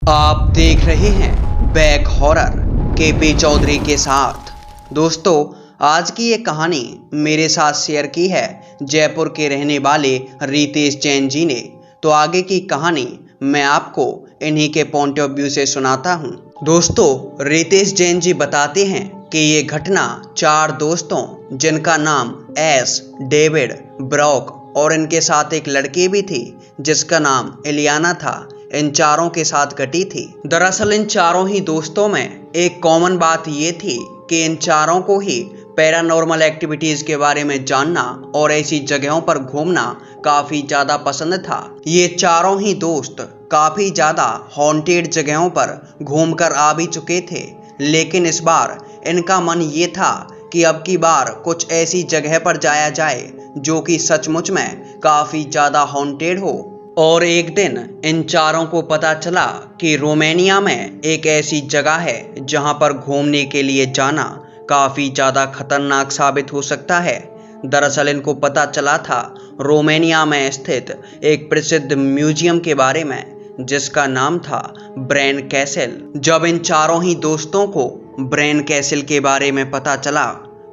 आप देख रहे हैं बैक हॉरर केपी चौधरी के साथ। दोस्तों, आज की ये कहानी मेरे साथ शेयर की है जयपुर के रहने वाले रितेश जैन जी ने। तो आगे की कहानी मैं आपको इन्हीं के पॉइंट ऑफ व्यू से सुनाता हूँ। दोस्तों, रितेश जैन जी बताते हैं कि ये घटना 4 दोस्तों जिनका नाम एस, डेविड, ब्रॉक और इनके साथ एक लड़की भी थी जिसका नाम इलियाना था, इन चारों के साथ घटी थी। दरअसल इन चारों ही दोस्तों में एक कॉमन बात ये थी कि इन चारों को ही पैरानॉर्मल एक्टिविटीज के बारे में जानना और ऐसी जगहों पर घूमना काफी ज्यादा पसंद था। ये चारों ही दोस्त काफी ज्यादा हॉन्टेड जगहों पर घूमकर आ भी चुके थे, लेकिन इस बार इनका मन ये था कि अब की बार कुछ ऐसी जगह पर जाया जाए जो कि सचमुच में काफी ज्यादा हॉन्टेड हो। और एक दिन इन चारों को पता चला कि रोमानिया में एक ऐसी जगह है जहां पर घूमने के लिए जाना काफ़ी ज़्यादा खतरनाक साबित हो सकता है। दरअसल इनको पता चला था रोमानिया में स्थित एक प्रसिद्ध म्यूजियम के बारे में जिसका नाम था ब्रेन कैसल। जब इन चारों ही दोस्तों को ब्रेन कैसल के बारे में पता चला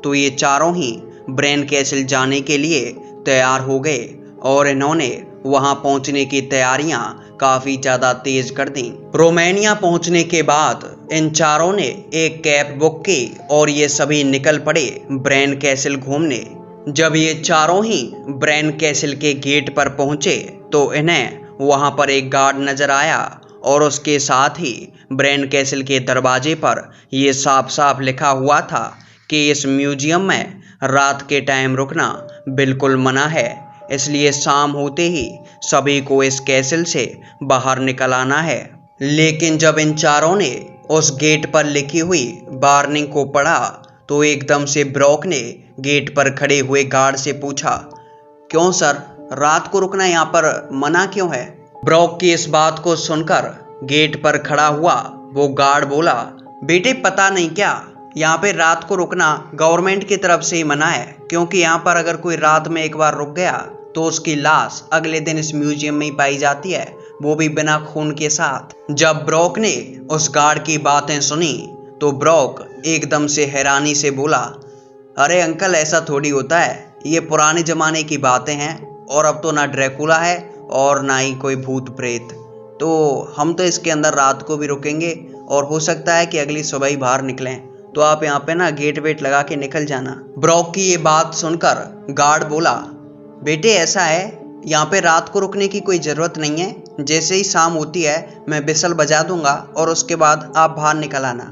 तो ये चारों ही ब्रेन कैसल जाने के लिए तैयार हो गए और इन्होंने वहां पहुंचने की तैयारियां काफी ज्यादा तेज कर दी। रोमानिया पहुंचने के बाद इन चारों ने एक कैब बुक की और ये सभी निकल पड़े ब्रेन कैसल घूमने। जब ये चारों ही ब्रेन कैसल के गेट पर पहुंचे तो इन्हें वहां पर एक गार्ड नजर आया और उसके साथ ही ब्रेन कैसल के दरवाजे पर यह साफ साफ लिखा हुआ था कि इस म्यूजियम में रात के टाइम रुकना बिल्कुल मना है, इसलिए शाम होते ही सभी को इस कैसल से बाहर निकल आना है। लेकिन जब इन चारों ने उस गेट पर लिखी हुई वार्निंग को पढ़ा तो एकदम से ब्रॉक ने गेट पर खड़े हुए गार्ड से पूछा, क्यों सर, रात को रुकना यहाँ पर मना क्यों है? ब्रॉक की इस बात को सुनकर गेट पर खड़ा हुआ वो गार्ड बोला, बेटे पता नहीं क्या, यहाँ पे रात को रुकना गवर्नमेंट की तरफ से ही मना है, क्योंकि यहाँ पर अगर कोई रात में एक बार रुक गया तो उसकी लाश अगले दिन इस म्यूजियम में ही पाई जाती है, वो भी बिना खून के साथ। जब ब्रॉक ने उस गार्ड की बातें सुनी तो ब्रॉक एकदम से हैरानी से बोला, अरे अंकल, ऐसा थोड़ी होता है, ये पुराने जमाने की बातें हैं और अब तो ना ड्रैकुला है और ना ही कोई भूत प्रेत, तो हम तो इसके अंदर रात को भी रुकेंगे और हो सकता है कि अगली सुबह ही बाहर निकलें, तो आप यहाँ पे ना गेट वेट लगा के निकल जाना। ब्रॉक की ये बात सुनकर गार्ड बोला, बेटे ऐसा है, यहाँ पे रात को रुकने की कोई ज़रूरत नहीं है, जैसे ही शाम होती है मैं विसल बजा दूंगा और उसके बाद आप बाहर निकल आना,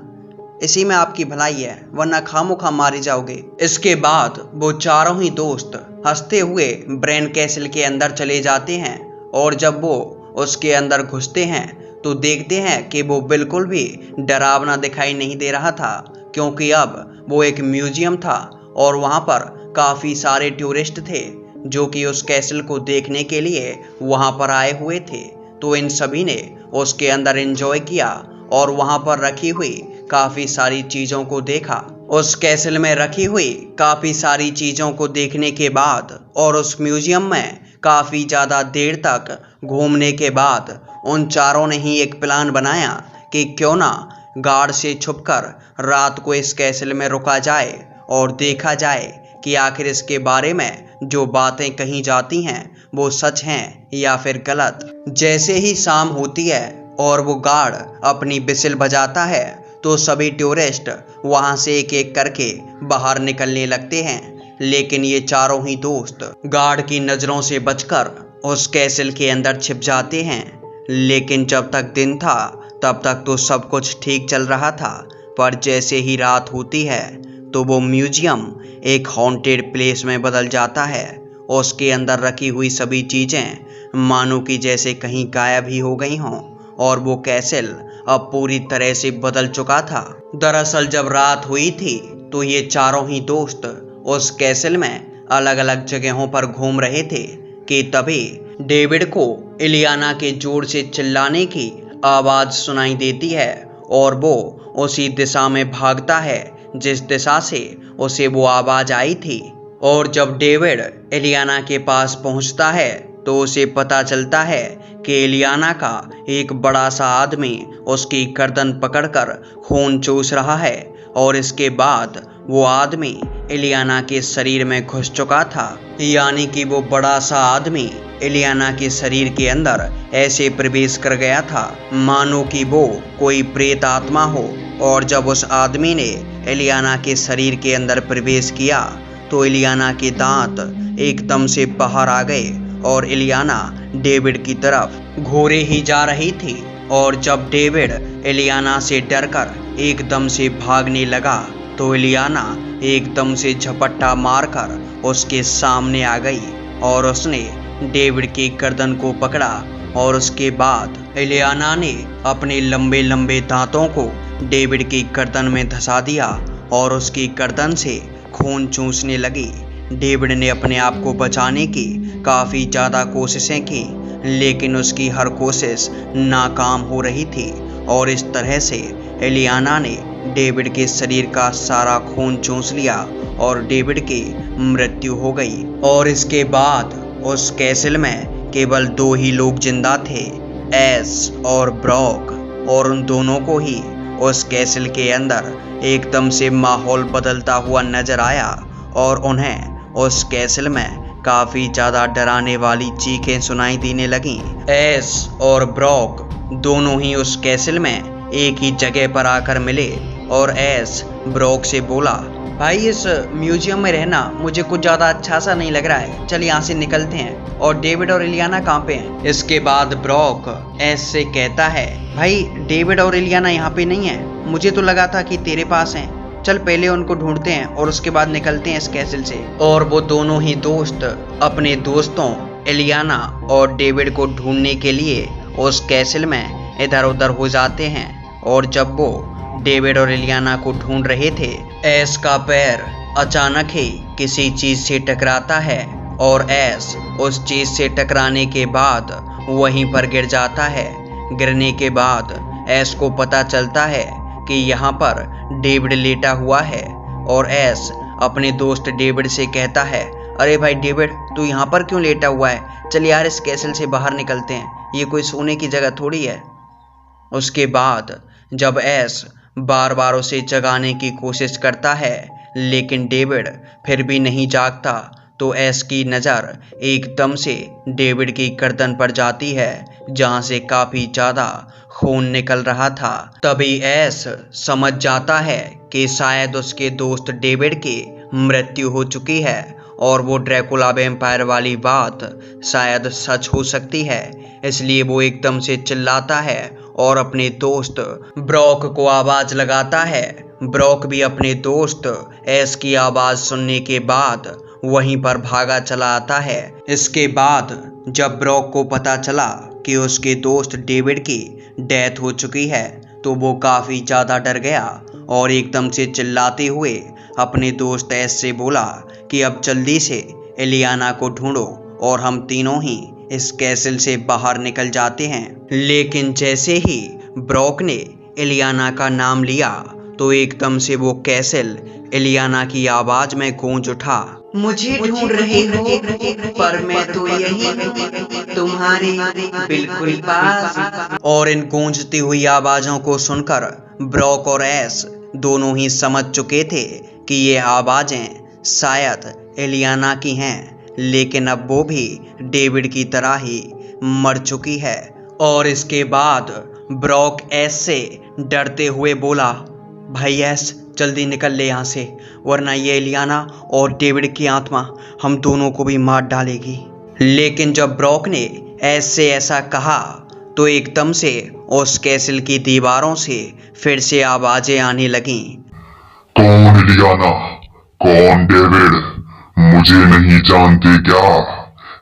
इसी में आपकी भलाई है, वरना खामोखा मारे जाओगे। इसके बाद वो चारों ही दोस्त हंसते हुए ब्रेन कैसल के अंदर चले जाते हैं और जब वो उसके अंदर घुसते हैं तो देखते हैं कि वो बिल्कुल भी डरावना दिखाई नहीं दे रहा था, क्योंकि अब वो एक म्यूजियम था और वहाँ पर काफ़ी सारे टूरिस्ट थे जो कि उस कैसल को देखने के लिए वहाँ पर आए हुए थे। तो इन सभी ने उसके अंदर एंजॉय किया और वहाँ पर रखी हुई काफ़ी सारी चीज़ों को देखा। उस कैसल में रखी हुई काफ़ी सारी चीज़ों को देखने के बाद और उस म्यूजियम में काफ़ी ज़्यादा देर तक घूमने के बाद उन चारों ने ही एक प्लान बनाया कि क्यों ना गार्ड से छुपकर रात को इस कैसल में रुका जाए और देखा जाए कि आखिर इसके बारे में जो बातें कही जाती हैं वो सच हैं या फिर गलत। जैसे ही शाम होती है और वो गार्ड अपनी बिसिल बजाता है तो सभी टूरिस्ट वहां से एक एक करके बाहर निकलने लगते हैं, लेकिन ये चारों ही दोस्त गार्ड की नज़रों से बचकर उस कैसल के अंदर छिप जाते हैं। लेकिन जब तक दिन था तब तक तो सब कुछ ठीक चल रहा था, पर जैसे ही रात होती है तो वो म्यूजियम एक हॉन्टेड प्लेस में बदल जाता है। उसके अंदर रखी हुई सभी चीज़ें मानो कि जैसे कहीं गायब ही हो गई हों और वो कैसल अब पूरी तरह से बदल चुका था। दरअसल जब रात हुई थी तो ये चारों ही दोस्त उस कैसल में अलग अलग जगहों पर घूम रहे थे कि तभी डेविड को इलियाना के जोर से चिल्लाने की आवाज़ सुनाई देती है और वो उसी दिशा में भागता है जिस दिशा से उसे वो आवाज़ आई थी। और जब डेविड इलियाना के पास पहुंचता है तो उसे पता चलता है कि एलियाना का एक बड़ा सा आदमी उसकी गर्दन पकड़कर खून चूस रहा है और इसके बाद वो आदमी एलियाना के शरीर में घुस चुका था। यानी कि वो बड़ा सा आदमी एलियाना के शरीर के अंदर ऐसे प्रवेश कर गया था मानो कि वो कोई प्रेत आत्मा हो। और जब उस आदमी ने एलियाना के शरीर के अंदर प्रवेश किया तो एलियाना के दांत एकदम से बाहर आ गए और एलियाना डेविड की तरफ घोरे ही जा रही थी। और जब डेविड एलियाना से डरकर एकदम से भागने लगा तो एलियाना एकदम से झपट्टा मारकर उसके सामने आ गई और उसने डेविड की गर्दन को पकड़ा और उसके बाद एलियाना ने अपने लंबे लंबे दांतों को डेविड की गर्दन में धंसा दिया और उसकी गर्दन से खून चूसने लगी। डेविड ने अपने आप को बचाने की काफ़ी ज़्यादा कोशिशें की लेकिन उसकी हर कोशिश नाकाम हो रही थी और इस तरह से एलियाना ने डेविड के शरीर का सारा खून चूस लिया और डेविड की मृत्यु हो गई। और इसके बाद उस कैसल में केवल 2 ही लोग जिंदा थे, एस और ब्रॉक, और उन दोनों को ही उस कैसल के अंदर एकदम से माहौल बदलता हुआ नजर आया और उन्हें उस कैसल में काफ़ी ज़्यादा डराने वाली चीखें सुनाई देने लगीं। एस और ब्रॉक दोनों ही उस कैसल में एक ही जगह पर आकर मिले और एस ब्रॉक से बोला, भाई इस म्यूजियम में रहना मुझे कुछ ज़्यादा अच्छा सा नहीं लग रहा है, चल यहाँ से निकलते हैं। और डेविड और एलियाना कहाँ पे हैं? इसके बाद ब्रॉक एस से कहता है, भाई डेविड और एलियाना यहाँ पे नहीं है, मुझे तो लगा था कि तेरे पास हैं, चल पहले उनको ढूंढते हैं और उसके बाद निकलते हैं इस कैसल से। और वो दोनों ही दोस्त अपने दोस्तों एलियाना और डेविड को ढूंढने के लिए उस कैसल में इधर उधर हो जाते हैं। और जब वो डेविड और एलियाना को ढूंढ रहे थे, एस का पैर अचानक ही किसी चीज से टकराता है और एस उस चीज से टकराने के बाद वहीं पर गिर जाता है। गिरने के बाद एस को पता चलता है कि यहाँ पर डेविड लेटा हुआ है और एस अपने दोस्त डेविड से कहता है, अरे भाई डेविड, तू यहाँ पर क्यों लेटा हुआ है, चल यार इस कैसल से बाहर निकलते हैं, ये कोई सोने की जगह थोड़ी है। उसके बाद जब एस बार बार उसे जगाने की कोशिश करता है लेकिन डेविड फिर भी नहीं जागता तो एस की नज़र एकदम से डेविड की गर्दन पर जाती है जहाँ से काफ़ी ज़्यादा खून निकल रहा था। तभी एस समझ जाता है कि शायद उसके दोस्त डेविड की मृत्यु हो चुकी है और वो ड्रैकुला वैम्पायर वाली बात शायद सच हो सकती है। इसलिए वो एकदम से चिल्लाता है और अपने दोस्त ब्रॉक को आवाज़ लगाता है। ब्रॉक भी अपने दोस्त एस की आवाज़ सुनने के बाद वहीं पर भागा चला आता है। इसके बाद जब ब्रॉक को पता चला कि उसके दोस्त डेविड की डेथ हो चुकी है तो वो काफ़ी ज़्यादा डर गया और एकदम से चिल्लाते हुए अपने दोस्त एस से बोला कि अब जल्दी से एलियाना को ढूंढो और हम तीनों ही इस कैसल से बाहर निकल जाते हैं। लेकिन जैसे ही ब्रॉक ने एलियाना का नाम लिया तो एकदम से वो कैसल एलियाना की आवाज में गूंज उठा, मुझे ढूंढ रहे हो पर मैं तो यही हूँ तुम्हारे बिल्कुल पास। और इन गूंजती हुई आवाजों को सुनकर ब्रॉक और एस दोनों ही समझ चुके थे कि ये आवाजें शायद एलियाना की हैं, लेकिन अब वो भी डेविड की तरह ही मर चुकी है। और इसके बाद ब्रॉक एस से डरते हुए बोला, भाई एस जल्दी निकल ले यहाँ से, वरना ये एलियाना और डेविड की आत्मा हम दोनों को भी मार डालेगी। लेकिन जब ब्रॉक ने एस से ऐसा कहा तो एकदम से उस कैसल की दीवारों से फिर से आवाजें आने लगीं। कौन एलियाना, कौन डेविड, मुझे नहीं जानते क्या?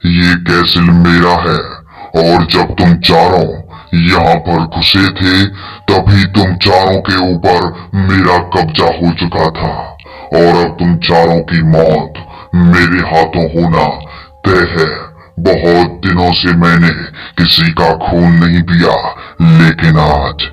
ये कैसल मेरा है और जब तुम चारों यहाँ पर घुसे थे तभी तुम चारों के ऊपर मेरा कब्जा हो चुका था और अब तुम चारों की मौत मेरे हाथों होना तय है। बहुत दिनों से मैंने किसी का खून नहीं पिया, लेकिन आज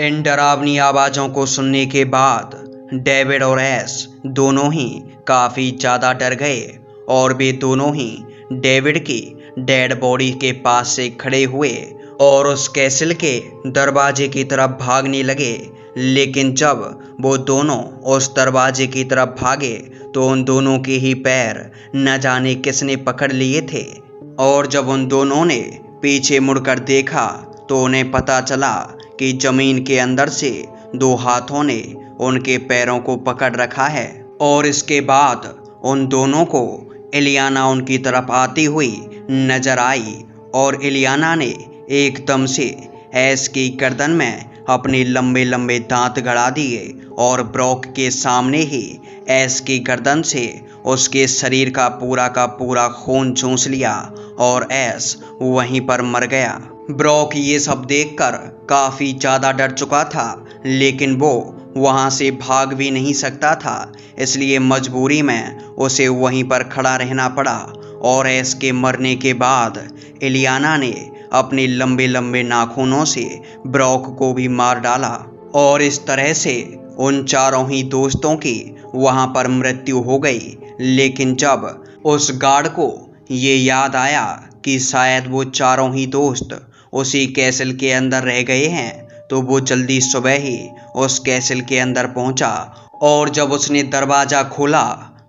इन डरावनी आवाजों को सुनने के बाद डेविड और एस दोनों ही काफी ज्यादा डर गए और वे दोनों ही डेविड की डेड बॉडी के पास से खड़े हुए और उस कैसल के दरवाजे की तरफ भागने लगे। लेकिन जब वो दोनों उस दरवाजे की तरफ भागे तो उन दोनों के ही पैर न जाने किसने पकड़ लिए थे, और जब उन दोनों ने पीछे मुड़कर देखा तो उन्हें पता चला कि जमीन के अंदर से दो हाथों ने उनके पैरों को पकड़ रखा है। और इसके बाद उन दोनों को इलियाना उनकी तरफ आती हुई नजर आई और इलियाना ने एकदम से ऐश की गर्दन में अपने लंबे लंबे दांत गड़ा दिए और ब्रॉक के सामने ही ऐश की गर्दन से उसके शरीर का पूरा खून चूस लिया और ऐश वहीं पर मर गया। ब्रॉक ये सब देखकर काफ़ी ज़्यादा डर चुका था, लेकिन वो वहाँ से भाग भी नहीं सकता था, इसलिए मजबूरी में उसे वहीं पर खड़ा रहना पड़ा। और ऐश के मरने के बाद इलियाना ने अपने लंबे लंबे नाखूनों से ब्रॉक को भी मार डाला और इस तरह से उन चारों ही दोस्तों की वहाँ पर मृत्यु हो गई। लेकिन जब उस गार्ड को ये याद आया कि शायद वो चारों ही दोस्त उसी कैसल के अंदर रह गए हैं, तो वो जल्दी सुबह ही उस कैसल के अंदर पहुंचा। और जब उसने दरवाज़ा खोला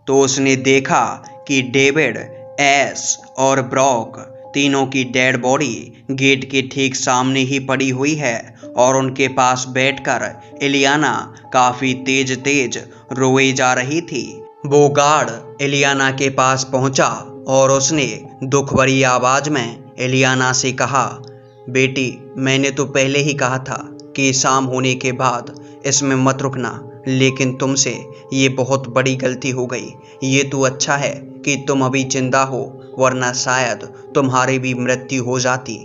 तो उसने देखा कि डेविड, ऐश और ब्रॉक तीनों की डेड बॉडी गेट के ठीक सामने ही पड़ी हुई है और उनके पास बैठकर इलियाना काफ़ी तेज रोए जा रही थी। वो गार्ड इलियाना के पास पहुंचा और उसने दुख भरी आवाज़ में इलियाना से कहा, बेटी, मैंने तो पहले ही कहा था कि शाम होने के बाद इसमें मत रुकना, लेकिन तुमसे ये बहुत बड़ी गलती हो गई। ये तो अच्छा है कि तुम अभी जिंदा हो, वरना शायद तुम्हारी भी मृत्यु हो जाती।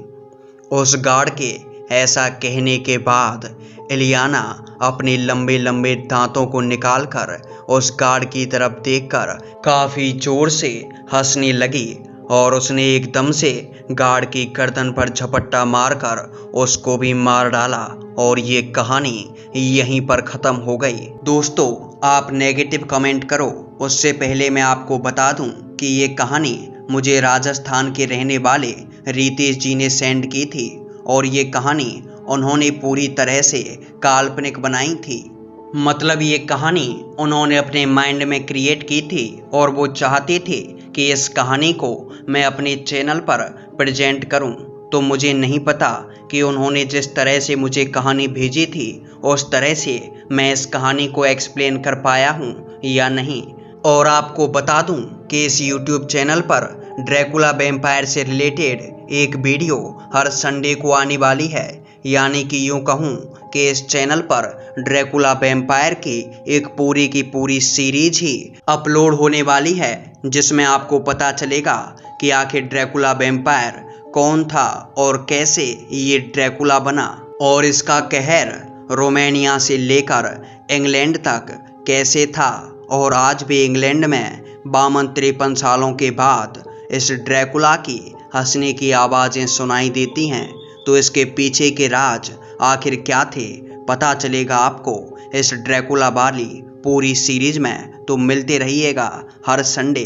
उस गार्ड के ऐसा कहने के बाद इलियाना अपने लंबे लंबे दांतों को निकालकर उस गार्ड की तरफ देखकर काफ़ी जोर से हंसने लगी और उसने एकदम से गार्ड की गर्दन पर झपट्टा मारकर उसको भी मार डाला और ये कहानी यहीं पर ख़त्म हो गई। दोस्तों, आप नेगेटिव कमेंट करो उससे पहले मैं आपको बता दूं कि ये कहानी मुझे राजस्थान के रहने वाले रितेश जी ने सेंड की थी और ये कहानी उन्होंने पूरी तरह से काल्पनिक बनाई थी। मतलब ये कहानी उन्होंने अपने माइंड में क्रिएट की थी और वो चाहते थे कि इस कहानी को मैं अपने चैनल पर प्रेजेंट करूं। तो मुझे नहीं पता कि उन्होंने जिस तरह से मुझे कहानी भेजी थी उस तरह से मैं इस कहानी को एक्सप्लेन कर पाया हूं या नहीं। और आपको बता दूं कि इस YouTube चैनल पर ड्रैकुला वैम्पायर से रिलेटेड एक वीडियो हर संडे को आने वाली है, यानी कि यूँ कहूँ कि इस चैनल पर ड्रैकुला वैम्पायर की एक पूरी की पूरी सीरीज ही अपलोड होने वाली है, जिसमें आपको पता चलेगा कि आखिर ड्रैकुला वैम्पायर कौन था और कैसे ये ड्रैकुला बना और इसका कहर रोमानिया से लेकर इंग्लैंड तक कैसे था। और आज भी इंग्लैंड में 52-53 सालों के बाद इस ड्रैकुला की हंसने की आवाज़ें सुनाई देती हैं। तो इसके पीछे के राज आखिर क्या थे, पता चलेगा आपको इस ड्रैकुला वाली पूरी सीरीज में। तो मिलते रहिएगा हर संडे।